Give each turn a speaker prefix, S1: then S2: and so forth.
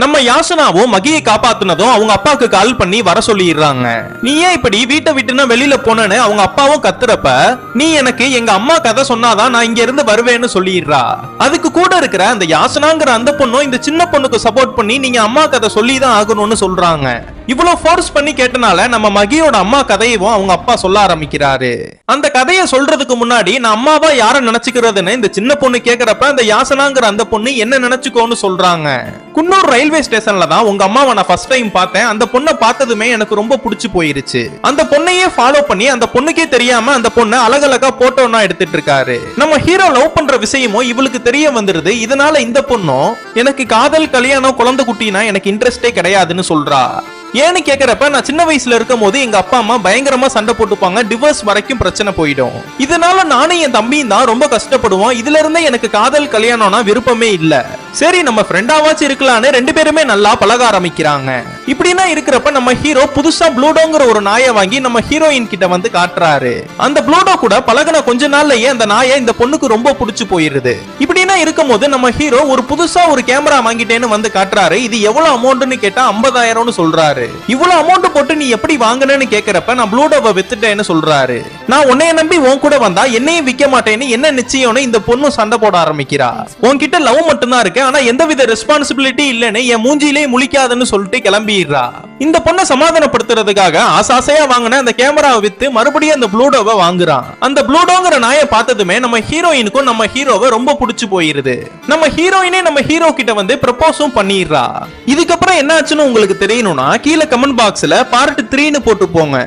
S1: நம்ம யாசனாவும் மகியை காப்பாத்துனதும் அவங்க அப்பாவுக்கு கால் பண்ணி வர சொல்லிடுறாங்க. நீ ஏன் இப்படி வீட்டை விட்டுனா வெளியில போனேன்னு அவங்க அப்பாவும் கத்துறப்ப, நீ எனக்கு எங்க அம்மா கதை சொன்னாதான் நான் இங்க இருந்து வருவேன்னு சொல்லிடுறா. அதுக்கு கூட இருக்கிற அந்த யாசனாங்கிற அந்த பொண்ணும் இந்த சின்ன பொண்ணுக்கு சப்போர்ட் பண்ணி நீங்க அம்மா கதை சொல்லிதான் ஆகணும்னு சொல்றாங்க. இவ்வளவு ஃபோர்ஸ் பண்ணி கேட்டனால நம்ம மகியோட அம்மா கதையவும் அவங்க அப்பா சொல்ல ஆரம்பிக்கிறாரு. அந்த கதையை சொல்றதுக்கு முன்னாடி நான் அம்மாவா யார நினைச்சுக்கிறதுன்னு இந்த சின்ன பொண்ணு கேக்குறப்ப அந்த யாசனாங்கிற அந்த பொண்ணு என்ன நினைச்சுக்கோன்னு சொல்றாங்க. குன்னூர் ரயில்வே ஸ்டேஷன்ல தான் உங்க அம்மாவை நான் ஃபர்ஸ்ட் டைம் பார்த்தேன். அந்த பொண்ணை பார்த்ததுமே எனக்கு ரொம்ப பிடிச்சு போயிருச்சு. அந்த பொண்ணையே ஃபாலோ பண்ணி அந்த பொண்ணுக்கே தெரியாம அந்த பொண்ணை அழகழகா போட்டோனா எடுத்துட்டு இருக்காரு. நம்ம ஹீரோ லவ் பண்ற விஷயமும் இவளுக்கு தெரிய வந்துருது. இதனால இந்த பொண்ணும் எனக்கு காதல், கல்யாணம், குழந்தை குட்டினா எனக்கு இன்ட்ரெஸ்டே கிடையாதுன்னு சொல்றா. ஏன்னு கேக்குறப்ப, நான் சின்ன வயசுல இருக்கும் போது எங்க அப்பா அம்மா பயங்கரமா சண்டை போட்டுப்பாங்க, டிவோர்ஸ் வரைக்கும் பிரச்சனை போயிடும். இதனால நானும் என் தம்பியும் தான் ரொம்ப கஷ்டப்படுவோம். இதுல இருந்தே எனக்கு காதல், கல்யாணம்னா விருப்பமே இல்ல. சரி நம்ம ஃப்ரெண்டாவாச்சும் இருக்கலான்னு ரெண்டு பேருமே நல்லா பழக ஆரம்பிக்கிறாங்க. இப்படின்னா இருக்கிறப்ப நம்ம ஹீரோ புதுசா ப்ளூடோங்கிற ஒரு நாயை வாங்கி நம்ம ஹீரோயின் கிட்ட வந்து காட்டுறாரு. அந்த ப்ளூடோ கூட பழகின கொஞ்ச நாள்லயே அந்த நாயை இந்த பொண்ணுக்கு ரொம்ப பிடிச்சு போயிருது. இப்படின்னா இருக்கும் போது நம்ம ஹீரோ ஒரு புதுசா ஒரு கேமரா வாங்கிட்டேன்னு வந்து காட்டுறாரு. இது எவ்வளவு அமௌண்ட்னு கேட்டா 50,000ன்னு சொல்றாரு. இவ்வளவு அமௌண்ட் போட்டு நீ எப்படி வாங்குனேன்னு கேக்குறப்ப நான் ப்ளூடோவை வித்துட்டேன்னு சொல்றாரு. நான் உன்னைய நம்பி உன் கூட வந்தா என்னையும் விற்க மாட்டேன்னு என்ன நிச்சயம்னு இந்த பொண்ணு சண்டை போட ஆரம்பிக்கிறா. உன்கிட்ட லவ் மட்டும் தான் இருக்கு, ஆனா எந்தவித ரெஸ்பான்சிபிலிட்டி இல்லன்னு என் மூஞ்சிலே முழிக்காதுன்னு சொல்லிட்டு கிளம்பிடுறா. இந்த பொண்ணை சமாதானப்படுத்துறதுக்காக ஆசாசையா வாங்கின அந்த கேமராவை வித்து மறுபடியும் அந்த ப்ளூடோவை வாங்குறான். அந்த ப்ளூடோங்கிற நாயை பார்த்ததுமே நம்ம ஹீரோயினுக்கும் நம்ம ஹீரோவை ரொம்ப பிடிச்சு போயிருது. நம்ம ஹீரோயினே நம்ம ஹீரோ கிட்ட வந்து ப்ரப்போஸும் பண்ணிடுறா. இதுக்கப்புறம் என்ன ஆச்சுன்னு உங்களுக்கு தெரியணும்னா கீழே கமெண்ட் பாக்ஸ்ல பார்ட் 3ன்னு போட்டு போங்க.